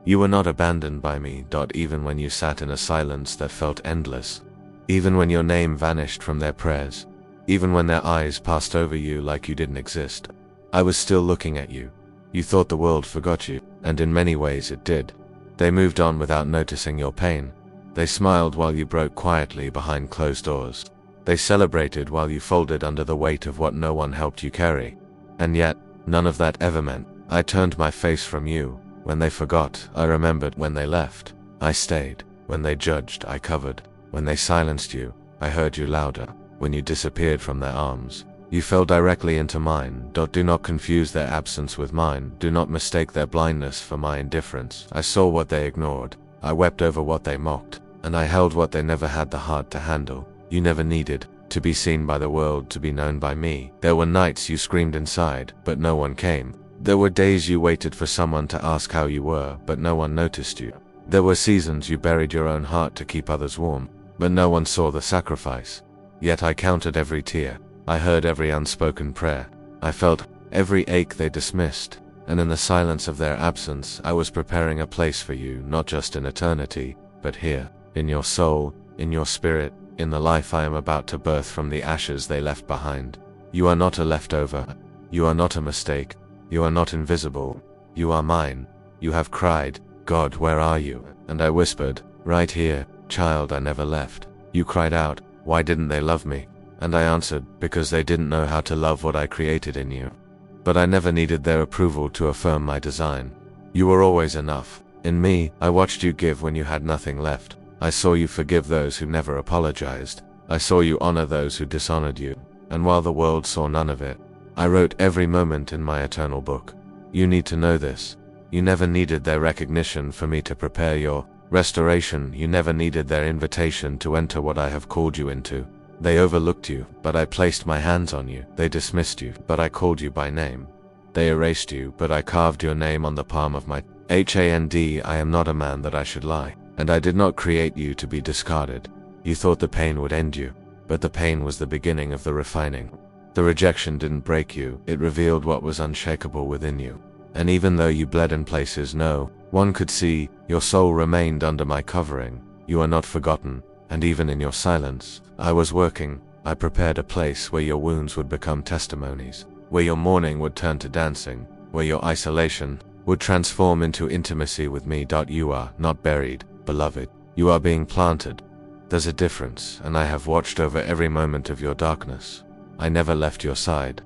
You were not abandoned by me. Even when you sat in a silence that felt endless. Even when your name vanished from their prayers. Even when their eyes passed over you like you didn't exist. I was still looking at you. You thought the world forgot you, and in many ways it did. They moved on without noticing your pain. They smiled while you broke quietly behind closed doors. They celebrated while you folded under the weight of what no one helped you carry. And yet, none of that ever meant. I turned my face from you. When they forgot, I remembered. When they left, I stayed. When they judged, I covered. When they silenced you, I heard you louder. When you disappeared from their arms, you fell directly into mine. Do not confuse their absence with mine. Do not mistake their blindness for my indifference. I saw what they ignored. I wept over what they mocked. And I held what they never had the heart to handle. You never needed to be seen by the world, to be known by me. There were nights you screamed inside, but no one came. There were days you waited for someone to ask how you were, but no one noticed you. There were seasons you buried your own heart to keep others warm, but no one saw the sacrifice. Yet I counted every tear. I heard every unspoken prayer. I felt every ache they dismissed, and in the silence of their absence, I was preparing a place for you, not just in eternity, but here, in your soul, in your spirit, in the life I am about to birth from the ashes they left behind. You are not a leftover. You are not a mistake. You are not invisible. You are mine. You have cried, God, where are you? And I whispered, right here, child, I never left. You cried out, why didn't they love me? And I answered, because they didn't know how to love what I created in you. But I never needed their approval to affirm my design. You were always enough. In me, I watched you give when you had nothing left. I saw you forgive those who never apologized. I saw you honor those who dishonored you. And while the world saw none of it, I wrote every moment in my eternal book. You need to know this. You never needed their recognition for me to prepare your restoration. You never needed their invitation to enter what I have called you into. They overlooked you, but I placed my hands on you. They dismissed you, but I called you by name. They erased you, but I carved your name on the palm of my hand. I am not a man that I should lie. And I did not create you to be discarded. You thought the pain would end you, but the pain was the beginning of the refining. The rejection didn't break you, it revealed what was unshakable within you. And even though you bled in places no one could see, your soul remained under my covering. You are not forgotten, and even in your silence, I was working. I prepared a place where your wounds would become testimonies, where your mourning would turn to dancing, where your isolation would transform into intimacy with me. You are not buried, beloved. You are being planted. There's a difference, and I have watched over every moment of your darkness. I never left your side.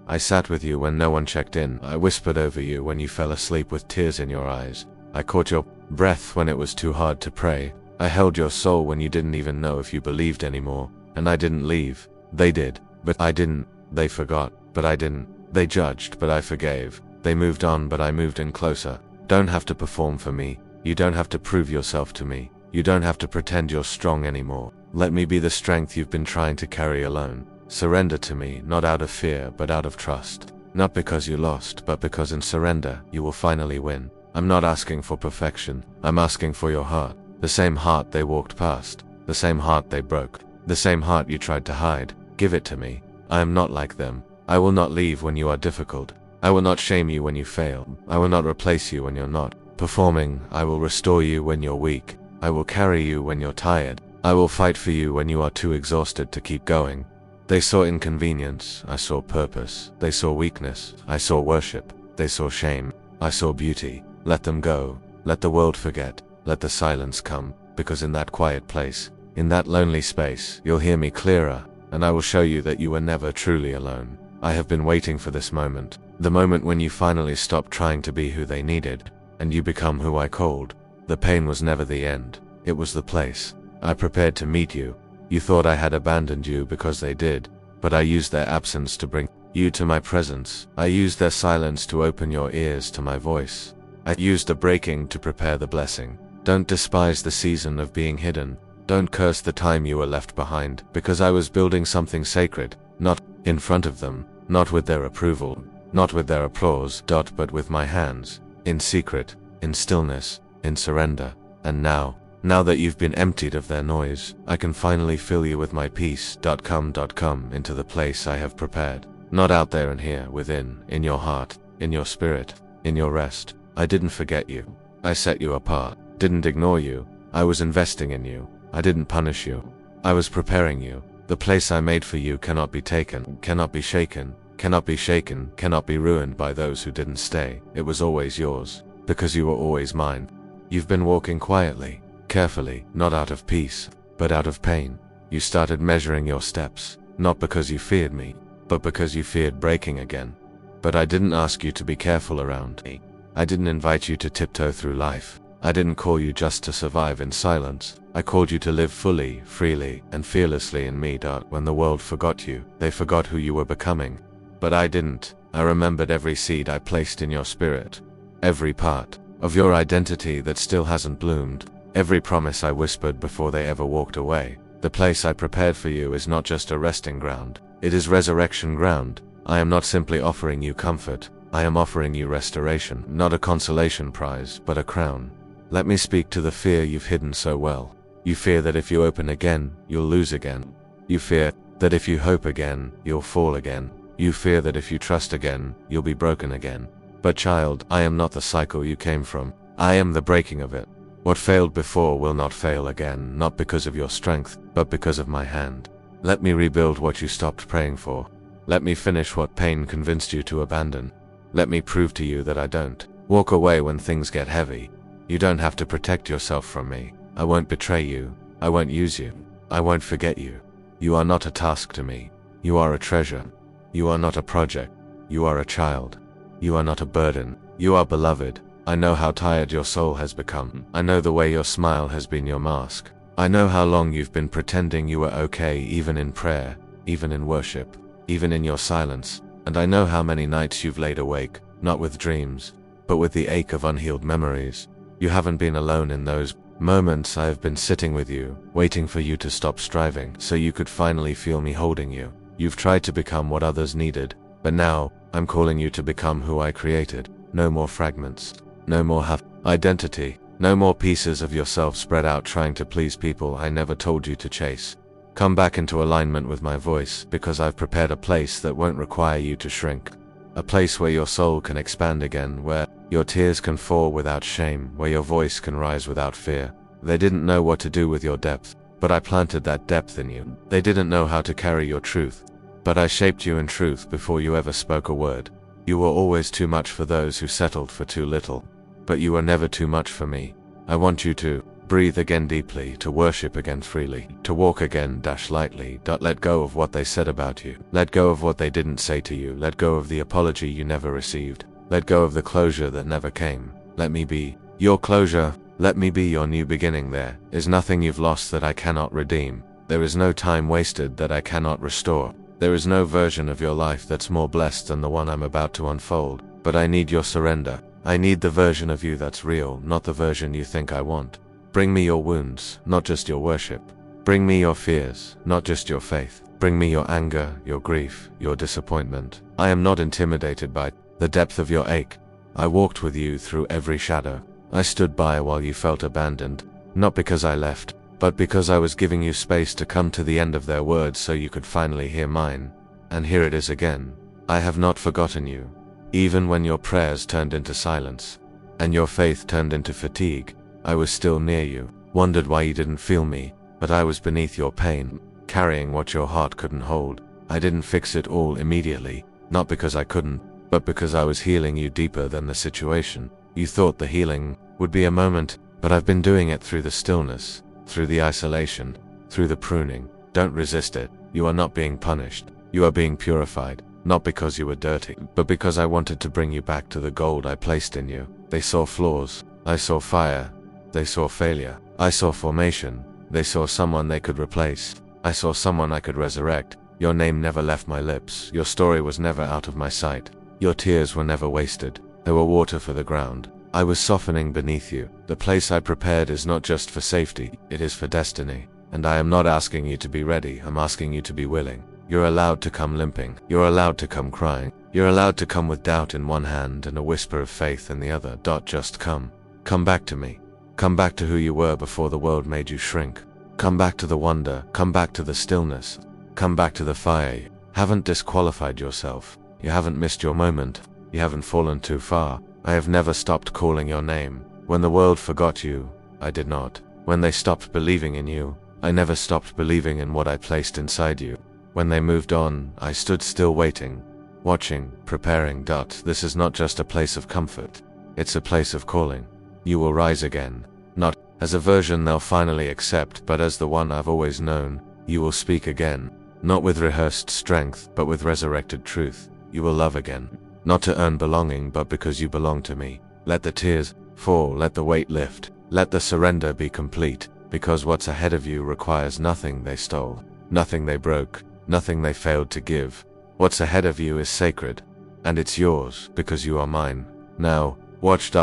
I sat with you when no one checked in. I whispered over you when you fell asleep with tears in your eyes. I caught your breath when it was too hard to pray. I held your soul when you didn't even know if you believed anymore. And I didn't leave. They did, but I didn't. They forgot, but I didn't. They judged, but I forgave. They moved on, but I moved in closer. Don't have to perform for me. You don't have to prove yourself to me. You don't have to pretend you're strong anymore. Let me be the strength you've been trying to carry alone. Surrender to me, not out of fear, but out of trust. Not because you lost, but because in surrender, you will finally win. I'm not asking for perfection. I'm asking for your heart. The same heart they walked past. The same heart they broke. The same heart you tried to hide. Give it to me. I am not like them. I will not leave when you are difficult. I will not shame you when you fail. I will not replace you when you're not performing. I will restore you when you're weak. I will carry you when you're tired. I will fight for you when you are too exhausted to keep going. They saw inconvenience. I saw purpose. They saw weakness. I saw worship. They saw shame. I saw beauty. Let them go. Let the world forget. Let the silence come, because in that quiet place, in that lonely space, you'll hear me clearer, and I will show you that you were never truly alone. I have been waiting for this moment. The moment when you finally stop trying to be who they needed, and you become who I called. The pain was never the end. It was the place. I prepared to meet you. You thought I had abandoned you because they did, but I used their absence to bring you to my presence. I used their silence to open your ears to my voice. I used the breaking to prepare the blessing. Don't despise the season of being hidden. Don't curse the time you were left behind, because I was building something sacred, not in front of them, not with their approval, not with their applause, but with my hands, in secret, in stillness, in surrender. And now that you've been emptied of their noise, I can finally fill you with my peace. Come into the place I have prepared. Not out there and here, within, in your heart, in your spirit, in your rest. I didn't forget you. I set you apart, didn't ignore you. I was investing in you. I didn't punish you. I was preparing you. The place I made for you cannot be taken, cannot be shaken, cannot be shaken, cannot be ruined by those who didn't stay. It was always yours, because you were always mine. You've been walking quietly, carefully, not out of peace, but out of pain. You started measuring your steps, not because you feared me, but because you feared breaking again. But I didn't ask you to be careful around me. I didn't invite you to tiptoe through life. I didn't call you just to survive in silence. I called you to live fully, freely, and fearlessly in me. When the world forgot you, they forgot who you were becoming. But I didn't. I remembered every seed I placed in your spirit. Every part of your identity that still hasn't bloomed. Every promise I whispered before they ever walked away. The place I prepared for you is not just a resting ground. It is resurrection ground. I am not simply offering you comfort. I am offering you restoration, not a consolation prize, but a crown. Let me speak to the fear you've hidden so well. You fear that if you open again, you'll lose again. You fear that if you hope again, you'll fall again. You fear that if you trust again, you'll be broken again. But child, I am not the cycle you came from. I am the breaking of it. What failed before will not fail again, not because of your strength, but because of my hand. Let me rebuild what you stopped praying for. Let me finish what pain convinced you to abandon. Let me prove to you that I don't walk away when things get heavy. You don't have to protect yourself from me. I won't betray you. I won't use you. I won't forget you. You are not a task to me. You are a treasure. You are not a project. You are a child. You are not a burden. You are beloved. I know how tired your soul has become. I know the way your smile has been your mask. I know how long you've been pretending you were okay, even in prayer, even in worship, even in your silence. And I know how many nights you've laid awake, not with dreams, but with the ache of unhealed memories. You haven't been alone in those moments. I have been sitting with you, waiting for you to stop striving, so you could finally feel me holding you. You've tried to become what others needed, but now, I'm calling you to become who I created. No more fragments. No more half identity. No more pieces of yourself spread out trying to please people I never told you to chase. Come back into alignment with my voice, because I've prepared a place that won't require you to shrink. A place where your soul can expand again, where your tears can fall without shame, where your voice can rise without fear. They didn't know what to do with your depth, but I planted that depth in you. They didn't know how to carry your truth, but I shaped you in truth before you ever spoke a word. You were always too much for those who settled for too little, but you were never too much for me. I want you to breathe again deeply, to worship again freely, to walk again lightly. Let go of what they said about you. Let go of what they didn't say to you. Let go of the apology you never received. Let go of the closure that never came. Let me be your closure. Let me be your new beginning. There is nothing you've lost that I cannot redeem. There is no time wasted that I cannot restore. There is no version of your life that's more blessed than the one I'm about to unfold. But I need your surrender. I need the version of you that's real, not the version you think I want. Bring me your wounds, not just your worship. Bring me your fears, not just your faith. Bring me your anger, your grief, your disappointment. I am not intimidated by the depth of your ache. I walked with you through every shadow. I stood by while you felt abandoned, not because I left, but because I was giving you space to come to the end of their words so you could finally hear mine. And here it is again. I have not forgotten you. Even when your prayers turned into silence, and your faith turned into fatigue, I was still near you, wondered why you didn't feel me, but I was beneath your pain, carrying what your heart couldn't hold. I didn't fix it all immediately, not because I couldn't, but because I was healing you deeper than the situation. You thought the healing would be a moment, but I've been doing it through the stillness, through the isolation, through the pruning. Don't resist it. You are not being punished. You are being purified, not because you were dirty, but because I wanted to bring you back to the gold I placed in you. They saw flaws. I saw fire. They saw failure. I saw formation. They saw someone they could replace. I saw someone I could resurrect. Your name never left my lips. Your story was never out of my sight. Your tears were never wasted. They were water for the ground. I was softening beneath you. The place I prepared is not just for safety, it is for destiny. And I am not asking you to be ready, I'm asking you to be willing. You're allowed to come limping. You're allowed to come crying. You're allowed to come with doubt in one hand and a whisper of faith in the other. Just come. Come back to me. Come back to who you were before the world made you shrink. Come back to the wonder. Come back to the stillness. Come back to the fire. You haven't disqualified yourself. You haven't missed your moment. You haven't fallen too far. I have never stopped calling your name. When the world forgot you, I did not. When they stopped believing in you, I never stopped believing in what I placed inside you. When they moved on, I stood still waiting, watching, preparing. This is not just a place of comfort. It's a place of calling. You will rise again, not as a version they'll finally accept, but as the one I've always known. You will speak again, not with rehearsed strength, but with resurrected truth. You will love again, not to earn belonging, but because you belong to me. Let the tears fall, let the weight lift, let the surrender be complete, because what's ahead of you requires nothing they stole, nothing they broke, nothing they failed to give. What's ahead of you is sacred, and it's yours because you are mine. Now, watch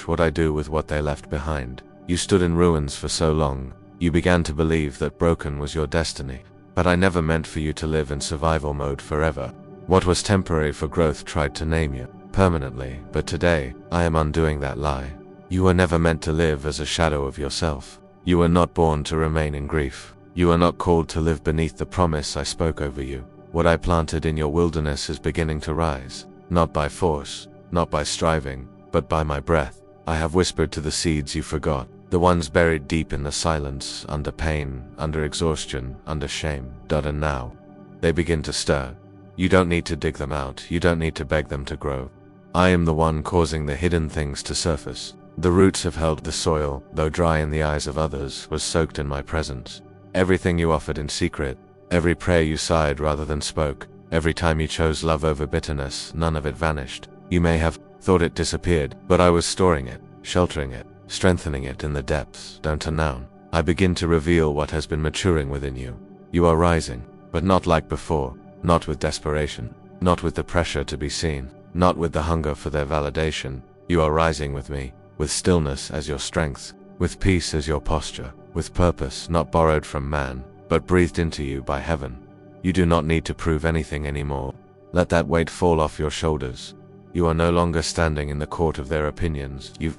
what I do with what they left behind. You stood in ruins for so long, you began to believe that broken was your destiny. But I never meant for you to live in survival mode forever. What was temporary for growth tried to name you permanently, but today, I am undoing that lie. You were never meant to live as a shadow of yourself. You were not born to remain in grief. You are not called to live beneath the promise I spoke over you. What I planted in your wilderness is beginning to rise, not by force, not by striving, but by my breath. I have whispered to the seeds you forgot, the ones buried deep in the silence, under pain, under exhaustion, under shame. And now, they begin to stir. You don't need to dig them out, you don't need to beg them to grow. I am the one causing the hidden things to surface. The roots have held the soil, though dry in the eyes of others, was soaked in my presence. Everything you offered in secret, every prayer you sighed rather than spoke, every time you chose love over bitterness, none of it vanished. You may have thought it disappeared, but I was storing it, sheltering it, strengthening it in the depths. And now, I begin to reveal what has been maturing within you. You are rising, but not like before, not with desperation, not with the pressure to be seen, not with the hunger for their validation. You are rising with me, with stillness as your strength, with peace as your posture, with purpose not borrowed from man, but breathed into you by heaven. You do not need to prove anything anymore. Let that weight fall off your shoulders. You are no longer standing in the court of their opinions. You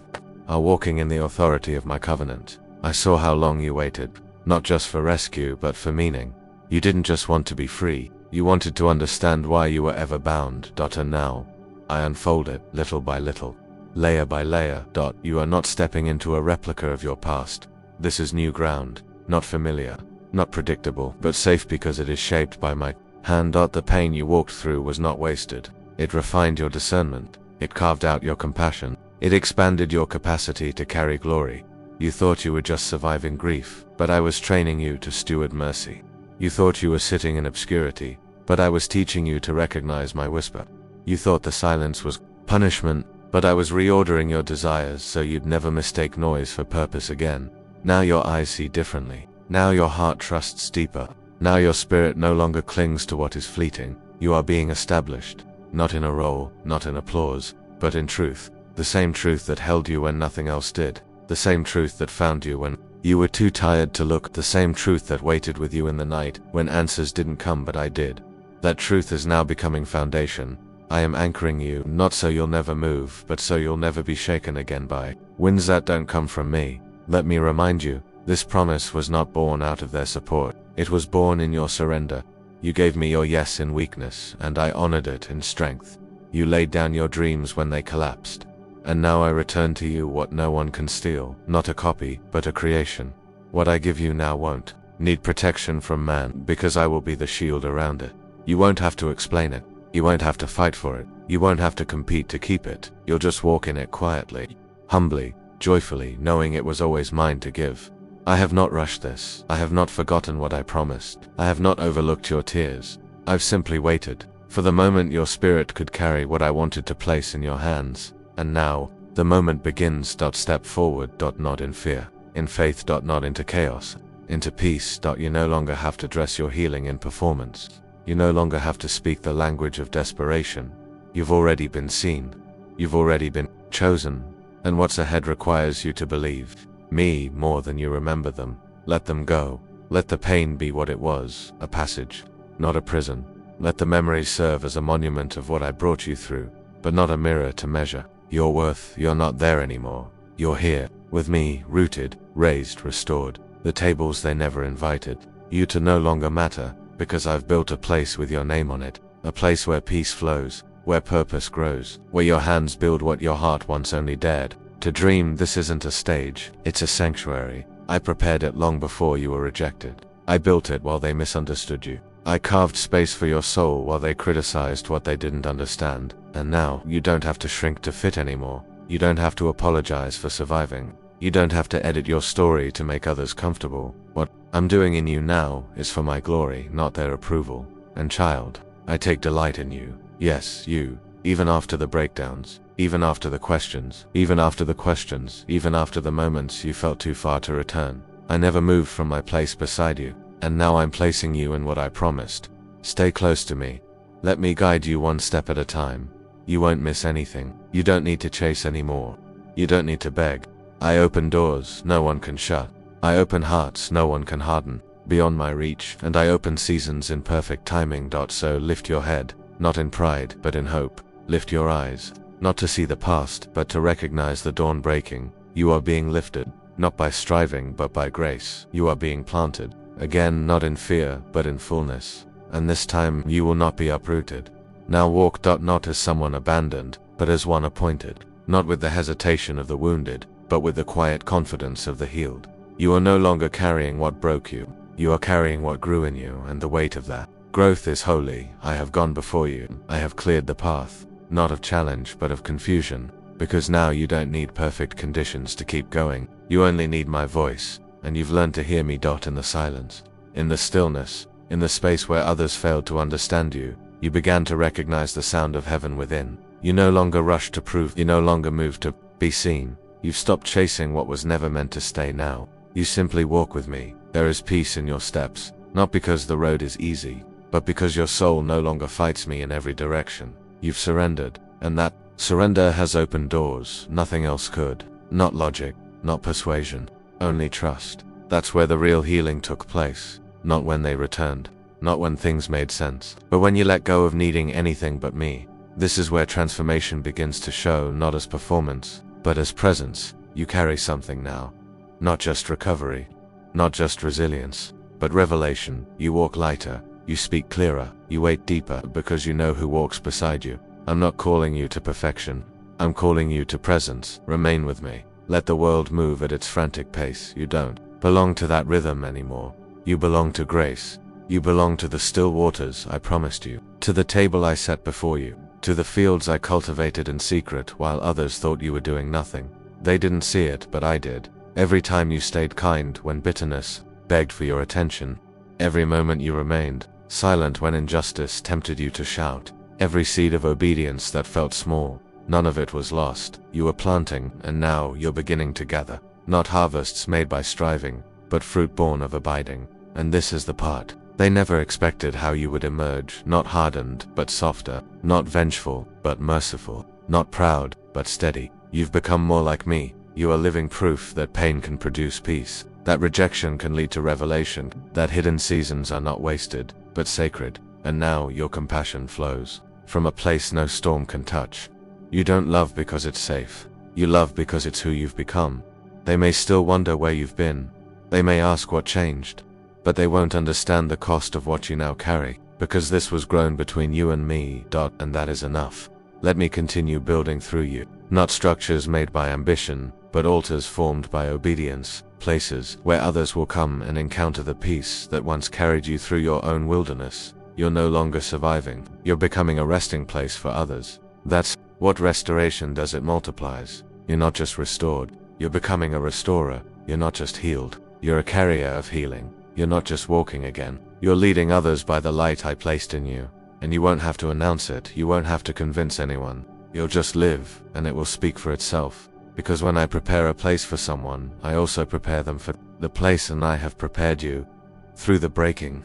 are walking in the authority of my covenant. I saw how long you waited, not just for rescue, but for meaning. You didn't just want to be free, you wanted to understand why you were ever bound. And now, I unfold it, little by little, layer by layer. You are not stepping into a replica of your past. This is new ground, not familiar, not predictable, but safe because it is shaped by my hand. The pain you walked through was not wasted. It refined your discernment. It carved out your compassion. It expanded your capacity to carry glory. You thought you were just surviving grief, but I was training you to steward mercy. You thought you were sitting in obscurity, but I was teaching you to recognize my whisper. You thought the silence was punishment, but I was reordering your desires so you'd never mistake noise for purpose again. Now your eyes see differently. Now your heart trusts deeper. Now your spirit no longer clings to what is fleeting. You are being established, not in a role, not in applause, but in truth. The same truth that held you when nothing else did. The same truth that found you when you were too tired to look. The same truth that waited with you in the night when answers didn't come but I did. That truth is now becoming foundation. I am anchoring you, not so you'll never move, but so you'll never be shaken again by winds that don't come from me. Let me remind you, this promise was not born out of their support. It was born in your surrender. You gave me your yes in weakness, and I honored it in strength. You laid down your dreams when they collapsed. And now I return to you what no one can steal, not a copy, but a creation. What I give you now won't need protection from man, because I will be the shield around it. You won't have to explain it. You won't have to fight for it. You won't have to compete to keep it. You'll just walk in it quietly, humbly, joyfully, knowing it was always mine to give. I have not rushed this. I have not forgotten what I promised. I have not overlooked your tears. I've simply waited for the moment your spirit could carry what I wanted to place in your hands. And now, the moment begins. Step forward. Not in fear, in faith. Not into chaos, into peace. You no longer have to dress your healing in performance. You no longer have to speak the language of desperation. You've already been seen. You've already been chosen. And what's ahead requires you to believe me more than you remember them. Let them go. Let the pain be what it was, a passage, not a prison. Let the memories serve as a monument of what I brought you through, but not a mirror to measure your worth. You're not there anymore. You're here, with me, rooted, raised, restored. The tables they never invited. You to no longer matter, because I've built a place with your name on it. A place where peace flows, where purpose grows, where your hands build what your heart once only dared To dream, this isn't a stage, it's a sanctuary. I prepared it long before you were rejected. I built it while they misunderstood you. I carved space for your soul while they criticized what they didn't understand. And now, you don't have to shrink to fit anymore. You don't have to apologize for surviving. You don't have to edit your story to make others comfortable. What I'm doing in you now is for my glory, not their approval. And child, I take delight in you. Yes, you. Even after the breakdowns. Even after the questions. Even after the questions. Even after the moments you felt too far to return. I never moved from my place beside you. And now I'm placing you in what I promised. Stay close to me. Let me guide you one step at a time. You won't miss anything. You don't need to chase anymore. You don't need to beg. I open doors no one can shut. I open hearts no one can harden. Beyond my reach, and I open seasons in perfect timing. So lift your head, not in pride, but in hope. Lift your eyes, not to see the past, but to recognize the dawn breaking. You are being lifted, not by striving, but by grace. You are being planted. Again, not in fear, but in fullness. And this time, you will not be uprooted. Now walk. Not as someone abandoned, but as one appointed. Not with the hesitation of the wounded, but with the quiet confidence of the healed. You are no longer carrying what broke you. You are carrying what grew in you, and the weight of that. Growth is holy. I have gone before you. I have cleared the path, not of challenge, but of confusion. Because now you don't need perfect conditions to keep going. You only need my voice. And you've learned to hear me. In the silence, in the stillness, in the space where others failed to understand you, you began to recognize the sound of heaven within. You no longer rush to prove, you no longer move to be seen. You've stopped chasing what was never meant to stay now. You simply walk with me. There is peace in your steps, not because the road is easy, but because your soul no longer fights me in every direction. You've surrendered, and that surrender has opened doors nothing else could. Not logic, not persuasion. Only trust. That's where the real healing took place. Not when they returned. Not when things made sense. But when you let go of needing anything but me. This is where transformation begins to show, not as performance, but as presence. You carry something now. Not just recovery. Not just resilience. But revelation. You walk lighter. You speak clearer. You wait deeper because you know who walks beside you. I'm not calling you to perfection. I'm calling you to presence. Remain with me. Let the world move at its frantic pace. You don't belong to that rhythm anymore. You belong to grace. You belong to the still waters I promised you. To the table I set before you. To the fields I cultivated in secret while others thought you were doing nothing. They didn't see it, but I did. Every time you stayed kind when bitterness begged for your attention. Every moment you remained silent when injustice tempted you to shout. Every seed of obedience that felt small. None of it was lost. You were planting, and now you're beginning to gather. Not harvests made by striving, but fruit born of abiding. And this is the part. They never expected how you would emerge, not hardened, but softer. Not vengeful, but merciful. Not proud, but steady. You've become more like me. You are living proof that pain can produce peace. That rejection can lead to revelation. That hidden seasons are not wasted, but sacred. And now your compassion flows from a place no storm can touch. You don't love because it's safe. You love because it's who you've become. They may still wonder where you've been. They may ask what changed. But they won't understand the cost of what you now carry. Because this was grown between you and me. And that is enough. Let me continue building through you. Not structures made by ambition, but altars formed by obedience. Places where others will come and encounter the peace that once carried you through your own wilderness. You're no longer surviving. You're becoming a resting place for others. That's what restoration does. It multiplies. You're not just restored. You're becoming a restorer. You're not just healed. You're a carrier of healing. You're not just walking again. You're leading others by the light I placed in you. And you won't have to announce it. You won't have to convince anyone. You'll just live, and it will speak for itself. Because when I prepare a place for someone, I also prepare them for the place, and I have prepared you. Through the breaking.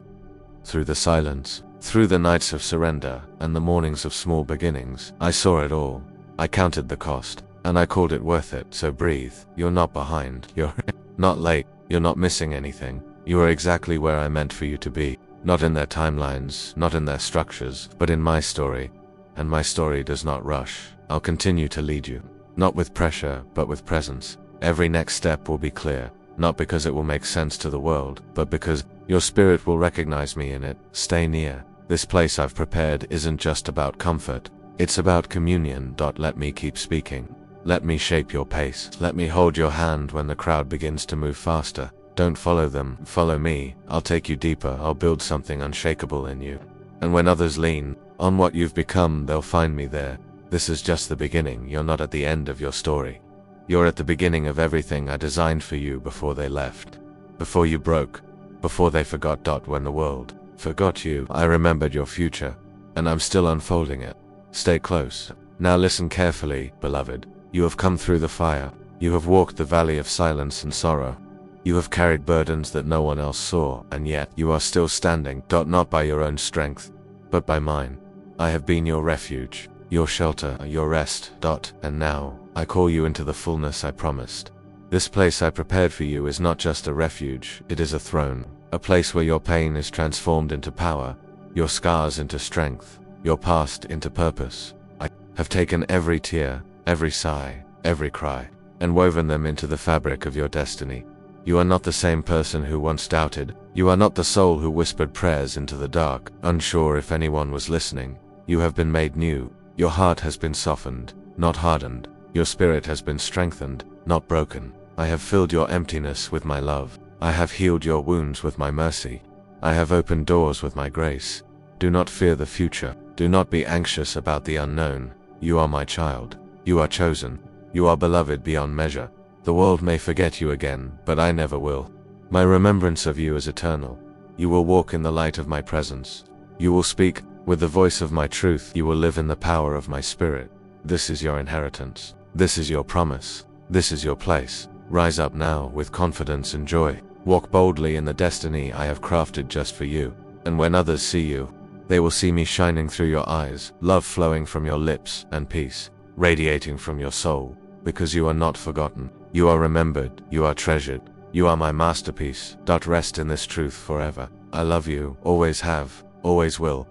Through the silence. Through the nights of surrender, and the mornings of small beginnings. I saw it all. I counted the cost. And I called it worth it. So breathe. You're not behind. You're not late. You're not missing anything. You are exactly where I meant for you to be. Not in their timelines, not in their structures, but in my story. And my story does not rush. I'll continue to lead you. Not with pressure, but with presence. Every next step will be clear. Not because it will make sense to the world, but because your spirit will recognize me in it. Stay near. This place I've prepared isn't just about comfort. It's about communion. Let me keep speaking. Let me shape your pace. Let me hold your hand when the crowd begins to move faster. Don't follow them, follow me. I'll take you deeper, I'll build something unshakable in you. And when others lean on what you've become, they'll find me there. This is just the beginning, you're not at the end of your story. You're at the beginning of everything I designed for you before they left. Before you broke. Before they forgot. When the world forgot you, I remembered your future. And I'm still unfolding it. Stay close. Now listen carefully, beloved. You have come through the fire. You have walked the valley of silence and sorrow. You have carried burdens that no one else saw, and yet you are still standing, not by your own strength, but by mine. I have been your refuge, your shelter, your rest, and now, I call you into the fullness I promised. This place I prepared for you is not just a refuge, it is a throne, a place where your pain is transformed into power, your scars into strength, your past into purpose. I have taken every tear, every sigh, every cry, and woven them into the fabric of your destiny. You are not the same person who once doubted. You are not the soul who whispered prayers into the dark, unsure if anyone was listening. You have been made new. Your heart has been softened, not hardened. Your spirit has been strengthened, not broken. I have filled your emptiness with my love. I have healed your wounds with my mercy. I have opened doors with my grace. Do not fear the future. Do not be anxious about the unknown. You are my child. You are chosen. You are beloved beyond measure. The world may forget you again, but I never will. My remembrance of you is eternal. You will walk in the light of my presence. You will speak with the voice of my truth. You will live in the power of my spirit. This is your inheritance. This is your promise. This is your place. Rise up now with confidence and joy. Walk boldly in the destiny I have crafted just for you. And when others see you, they will see me shining through your eyes, love flowing from your lips, and peace radiating from your soul. Because you are not forgotten. You are remembered. You are treasured. You are my masterpiece. Rest in this truth forever. I love you, always have, always will.